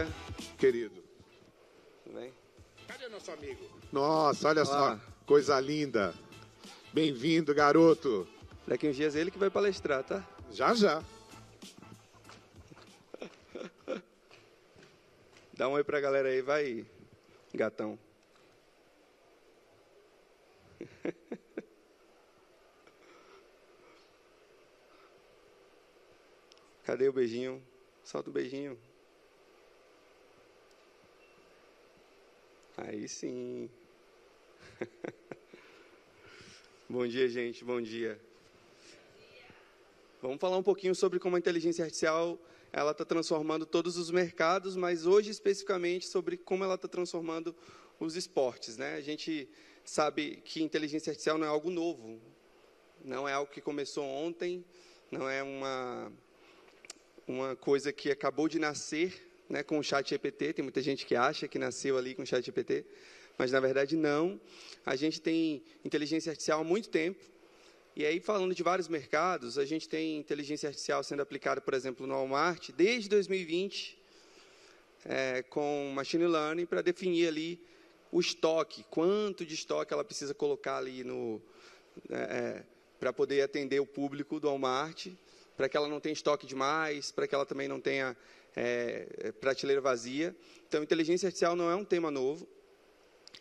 dia, querido. Tudo bem? Cadê nosso amigo? Nossa, olha só, coisa linda. Bem-vindo, garoto. Daqui uns dias ele que vai palestrar, tá? Já, já. Dá um oi pra galera aí, vai, gatão. Cadê o beijinho? Solta o beijinho. Aí sim. Bom dia, gente. Bom dia. Vamos falar um pouquinho sobre como a inteligência artificial ela está transformando todos os mercados, mas hoje especificamente sobre como ela está transformando os esportes, né? A gente sabe que inteligência artificial não é algo novo, não é algo que começou ontem, não é uma coisa que acabou de nascer, né, com o ChatGPT. Tem muita gente que acha que nasceu ali com o ChatGPT, mas na verdade não. A gente tem inteligência artificial há muito tempo. E aí, falando de vários mercados, a gente tem inteligência artificial sendo aplicada, por exemplo, no Walmart, desde 2020, com machine learning, para definir ali o estoque, quanto de estoque ela precisa colocar ali para poder atender o público do Walmart, para que ela não tenha estoque demais, para que ela também não tenha prateleira vazia. Então, inteligência artificial não é um tema novo,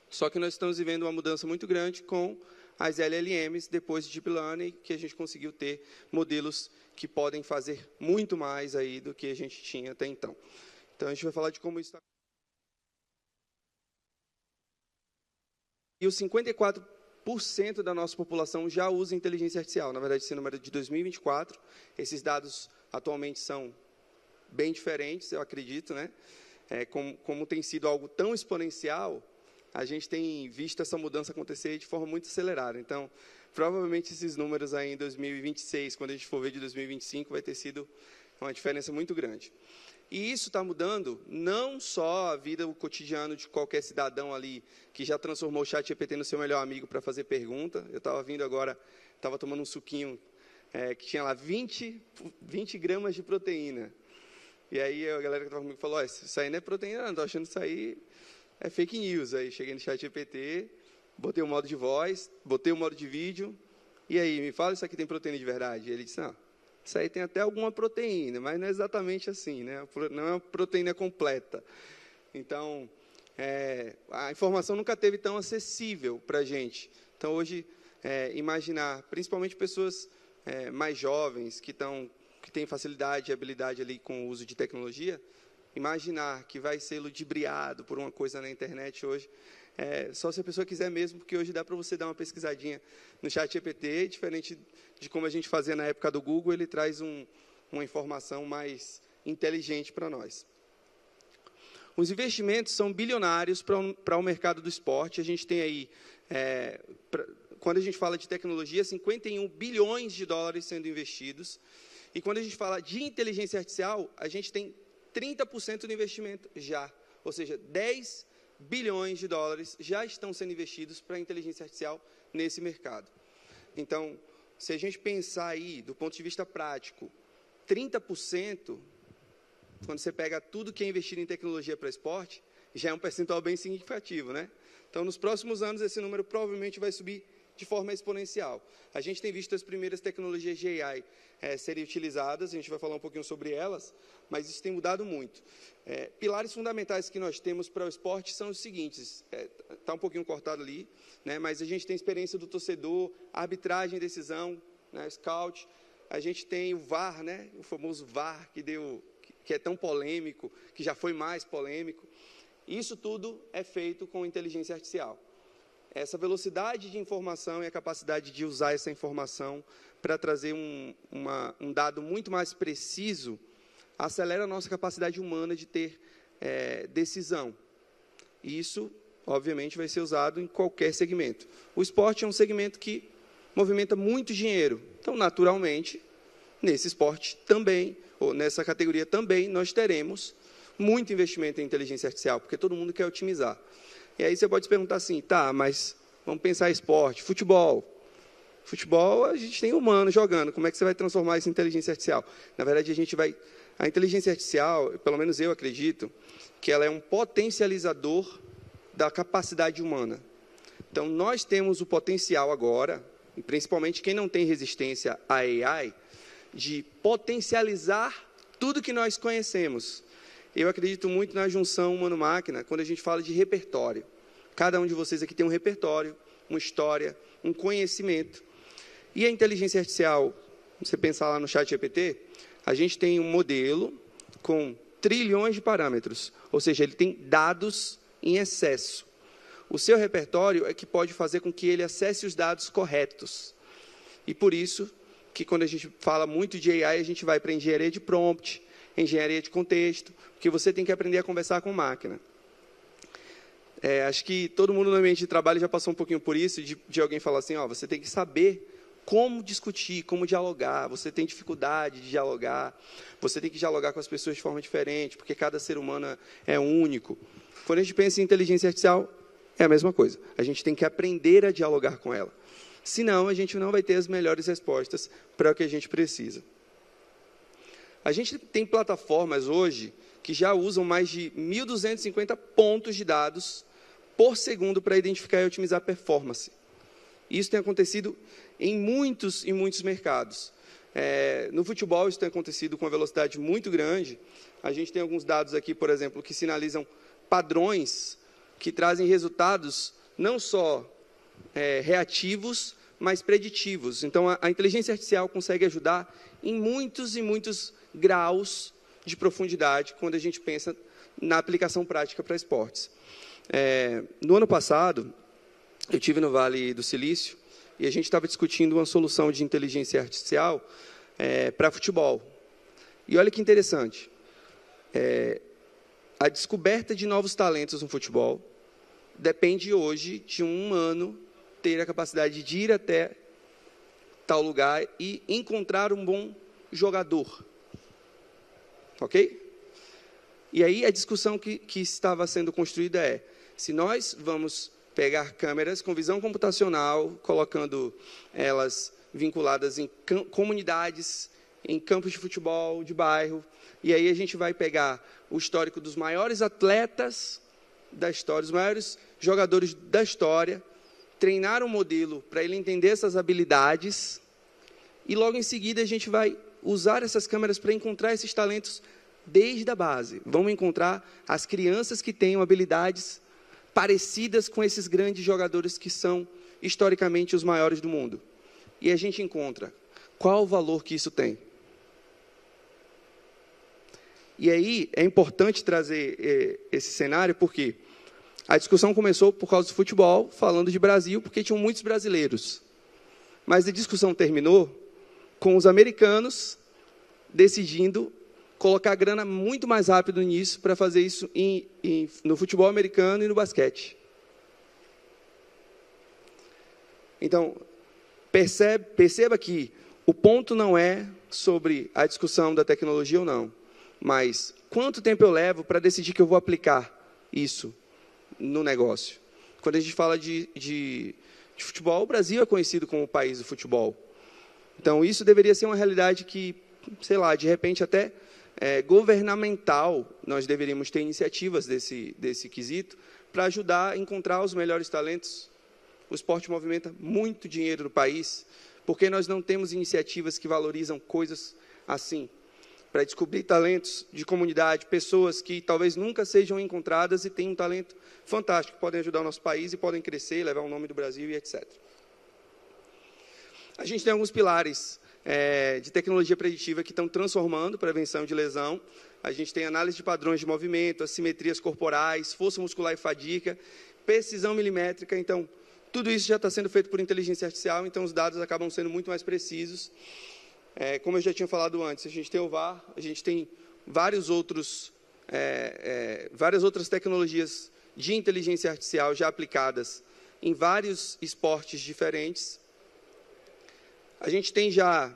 só que nós estamos vivendo uma mudança muito grande com as LLMs, depois de Deep Learning, que a gente conseguiu ter modelos que podem fazer muito mais aí do que a gente tinha até então. Então, a gente vai falar de como isso está. E os 54% da nossa população já usa inteligência artificial. Na verdade, esse número é de 2024. Esses dados atualmente são bem diferentes, eu acredito, né? Como tem sido algo tão exponencial, a gente tem visto essa mudança acontecer de forma muito acelerada. Então, provavelmente esses números aí em 2026, quando a gente for ver de 2025, vai ter sido uma diferença muito grande. E isso está mudando não só a vida, o cotidiano de qualquer cidadão ali que já transformou o ChatGPT no seu melhor amigo para fazer pergunta. Eu estava vindo agora, estava tomando um suquinho que tinha lá 20 gramas de proteína. E aí a galera que estava comigo falou, isso aí não é proteína, não, estou achando isso aí é fake news. Aí cheguei no ChatGPT, botei o modo de voz, botei o modo de vídeo, e aí, me fala, isso aqui tem proteína de verdade? E ele disse, não, isso aí tem até alguma proteína, mas não é exatamente assim, né? Não é uma proteína completa. Então, a informação nunca teve tão acessível para a gente. Então, hoje, imaginar, principalmente pessoas mais jovens, que têm facilidade e habilidade ali com o uso de tecnologia, imaginar que vai ser ludibriado por uma coisa na internet hoje, só se a pessoa quiser mesmo, porque hoje dá para você dar uma pesquisadinha no ChatGPT, diferente de como a gente fazia na época do Google, ele traz uma informação mais inteligente para nós. Os investimentos são bilionários para o mercado do esporte. A gente tem aí, quando a gente fala de tecnologia, 51 bilhões de dólares sendo investidos. E quando a gente fala de inteligência artificial, a gente tem 30% do investimento já, ou seja, 10 bilhões de dólares já estão sendo investidos para a inteligência artificial nesse mercado. Então, se a gente pensar aí, do ponto de vista prático, 30%, quando você pega tudo que é investido em tecnologia para esporte, já é um percentual bem significativo, né? Então, nos próximos anos, esse número provavelmente vai subir de forma exponencial. A gente tem visto as primeiras tecnologias de AI serem utilizadas, a gente vai falar um pouquinho sobre elas, mas isso tem mudado muito. Pilares fundamentais que nós temos para o esporte são os seguintes, está um pouquinho cortado ali, né, mas a gente tem experiência do torcedor, arbitragem, decisão, né, scout, a gente tem o VAR, né, o famoso VAR que é tão polêmico, que já foi mais polêmico. Isso tudo é feito com inteligência artificial. Essa velocidade de informação e a capacidade de usar essa informação para trazer um dado muito mais preciso acelera a nossa capacidade humana de ter decisão. E isso, obviamente, vai ser usado em qualquer segmento. O esporte é um segmento que movimenta muito dinheiro. Então, naturalmente, nesse esporte também, ou nessa categoria também, nós teremos muito investimento em inteligência artificial, porque todo mundo quer otimizar. E aí você pode se perguntar assim, tá, mas vamos pensar em esporte, futebol. Futebol, a gente tem humano jogando, como é que você vai transformar isso em inteligência artificial? Na verdade, a gente vai A inteligência artificial, pelo menos eu acredito, que ela é um potencializador da capacidade humana. Então, nós temos o potencial agora, e principalmente quem não tem resistência à AI, de potencializar tudo que nós conhecemos. Eu acredito muito na junção humano-máquina, quando a gente fala de repertório. Cada um de vocês aqui tem um repertório, uma história, um conhecimento. E a inteligência artificial, você pensar lá no ChatGPT, a gente tem um modelo com trilhões de parâmetros, ou seja, ele tem dados em excesso. O seu repertório é que pode fazer com que ele acesse os dados corretos. E por isso que quando a gente fala muito de AI, a gente vai para engenharia de prompt, engenharia de contexto, porque você tem que aprender a conversar com máquina. Acho que todo mundo no ambiente de trabalho já passou um pouquinho por isso, de alguém falar assim, você tem que saber como discutir, como dialogar, você tem dificuldade de dialogar, você tem que dialogar com as pessoas de forma diferente, porque cada ser humano é único. Quando a gente pensa em inteligência artificial, é a mesma coisa. A gente tem que aprender a dialogar com ela. Senão, a gente não vai ter as melhores respostas para o que a gente precisa. A gente tem plataformas hoje que já usam mais de 1.250 pontos de dados por segundo para identificar e otimizar a performance. Isso tem acontecido em muitos e muitos mercados. No futebol, isso tem acontecido com uma velocidade muito grande. A gente tem alguns dados aqui, por exemplo, que sinalizam padrões que trazem resultados não só reativos, mas preditivos. Então, a inteligência artificial consegue ajudar em muitos e muitos graus de profundidade quando a gente pensa na aplicação prática para esportes. No ano passado, eu estive no Vale do Silício e a gente estava discutindo uma solução de inteligência artificial para futebol. E olha que interessante, a descoberta de novos talentos no futebol depende hoje de um humano ter a capacidade de ir até tal lugar e encontrar um bom jogador. Ok? E aí a discussão que estava sendo construída é, se nós vamos pegar câmeras com visão computacional, colocando elas vinculadas em comunidades, em campos de futebol, de bairro, e aí a gente vai pegar o histórico dos maiores atletas da história, os maiores jogadores da história, treinar um modelo para ele entender essas habilidades, e logo em seguida a gente vai usar essas câmeras para encontrar esses talentos desde a base. Vamos encontrar as crianças que tenham habilidades parecidas com esses grandes jogadores que são, historicamente, os maiores do mundo. E a gente encontra qual o valor que isso tem. E aí é importante trazer esse cenário, porque a discussão começou por causa do futebol, falando de Brasil, porque tinham muitos brasileiros. Mas a discussão terminou com os americanos decidindo colocar grana muito mais rápido nisso, para fazer isso no futebol americano e no basquete. Então, perceba que o ponto não é sobre a discussão da tecnologia ou não, mas quanto tempo eu levo para decidir que eu vou aplicar isso no negócio. Quando a gente fala de futebol, o Brasil é conhecido como o país do futebol. Então, isso deveria ser uma realidade que, sei lá, de repente até governamental, nós deveríamos ter iniciativas desse quesito para ajudar a encontrar os melhores talentos. O esporte movimenta muito dinheiro no país, porque nós não temos iniciativas que valorizam coisas assim, para descobrir talentos de comunidade, pessoas que talvez nunca sejam encontradas e têm um talento fantástico, podem ajudar o nosso país e podem crescer, levar o nome do Brasil e etc. A gente tem alguns pilares de tecnologia preditiva que estão transformando prevenção de lesão. A gente tem análise de padrões de movimento, assimetrias corporais, força muscular e fadiga, precisão milimétrica. Então, tudo isso já está sendo feito por inteligência artificial, então os dados acabam sendo muito mais precisos. Como eu já tinha falado antes, a gente tem o VAR, a gente tem várias outras tecnologias de inteligência artificial já aplicadas em vários esportes diferentes. A gente tem já,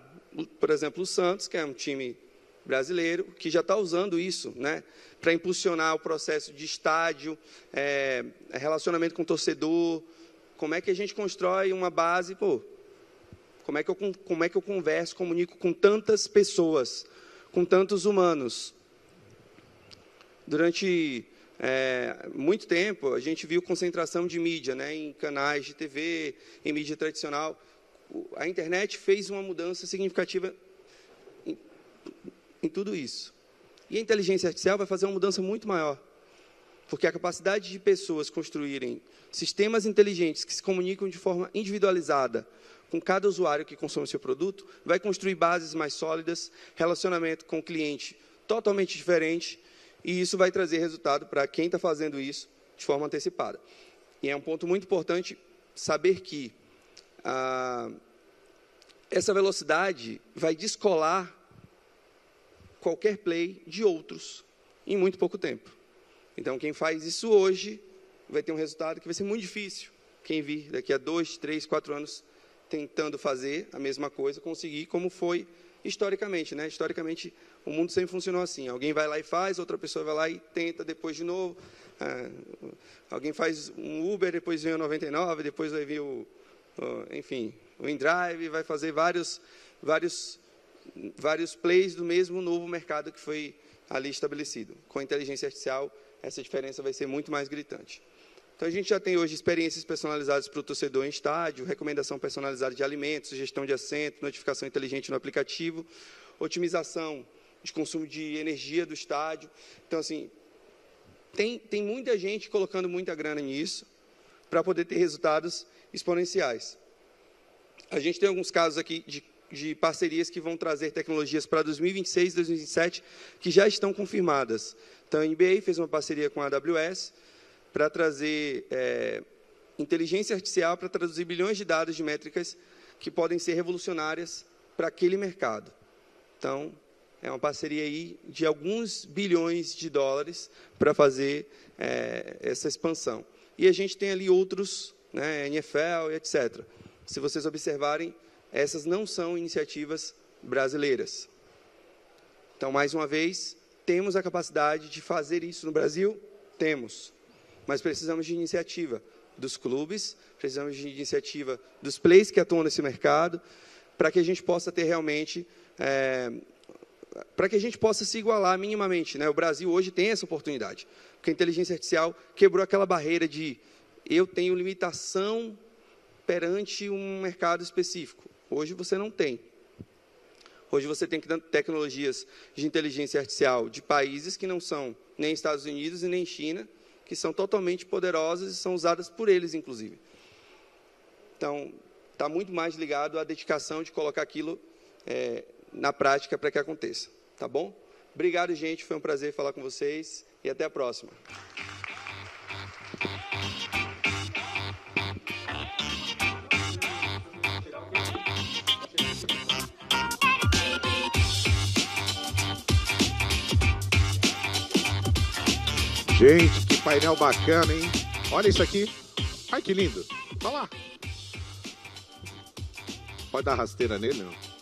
por exemplo, o Santos, que é um time brasileiro, que já está usando isso, né, para impulsionar o processo de estádio, relacionamento com o torcedor. Como é que a gente constrói uma base? Como é que eu converso, comunico com tantas pessoas? com tantos humanos. Durante muito tempo, a gente viu concentração de mídia, né, em canais de TV, em mídia tradicional. A internet fez uma mudança significativa em tudo isso. E a inteligência artificial vai fazer uma mudança muito maior, porque a capacidade de pessoas construírem sistemas inteligentes que se comunicam de forma individualizada com cada usuário que consome o seu produto, vai construir bases mais sólidas, relacionamento com o cliente totalmente diferente, e isso vai trazer resultado para quem está fazendo isso de forma antecipada. E é um ponto muito importante saber que essa velocidade vai descolar qualquer play de outros em muito pouco tempo. Então, quem faz isso hoje vai ter um resultado que vai ser muito difícil. Quem vir daqui a 2, 3, 4 anos tentando fazer a mesma coisa, conseguir, como foi historicamente, né? Historicamente, o mundo sempre funcionou assim. Alguém vai lá e faz, outra pessoa vai lá e tenta depois de novo. Alguém faz um Uber, depois vem o 99, depois vai vir enfim, o InDrive, vai fazer vários plays do mesmo novo mercado que foi ali estabelecido. Com a inteligência artificial, essa diferença vai ser muito mais gritante. Então, a gente já tem hoje experiências personalizadas para o torcedor em estádio, recomendação personalizada de alimentos, sugestão de assento, notificação inteligente no aplicativo, otimização de consumo de energia do estádio. Então, assim, tem muita gente colocando muita grana nisso para poder ter resultados exponenciais. A gente tem alguns casos aqui de parcerias que vão trazer tecnologias para 2026 e 2027 que já estão confirmadas. Então, a NBA fez uma parceria com a AWS para trazer inteligência artificial para traduzir bilhões de dados de métricas que podem ser revolucionárias para aquele mercado. Então, é uma parceria aí de alguns bilhões de dólares para fazer essa expansão. E a gente tem ali outros, né, NFL e etc. Se vocês observarem, essas não são iniciativas brasileiras. Então, mais uma vez, temos a capacidade de fazer isso no Brasil? Temos. Mas precisamos de iniciativa dos clubes, precisamos de iniciativa dos players que atuam nesse mercado, para que a gente possa ter realmente, para que a gente possa se igualar minimamente, né? O Brasil hoje tem essa oportunidade, porque a inteligência artificial quebrou aquela barreira de eu tenho limitação perante um mercado específico. Hoje você não tem. Hoje você tem tecnologias de inteligência artificial de países que não são nem Estados Unidos e nem China, que são totalmente poderosas e são usadas por eles, inclusive. Então, está muito mais ligado à dedicação de colocar aquilo na prática para que aconteça. Tá bom? Obrigado, gente. Foi um prazer falar com vocês e até a próxima. Gente, que painel bacana, hein? Olha isso aqui. Ai, que lindo. Olha lá. Pode dar rasteira nele, não?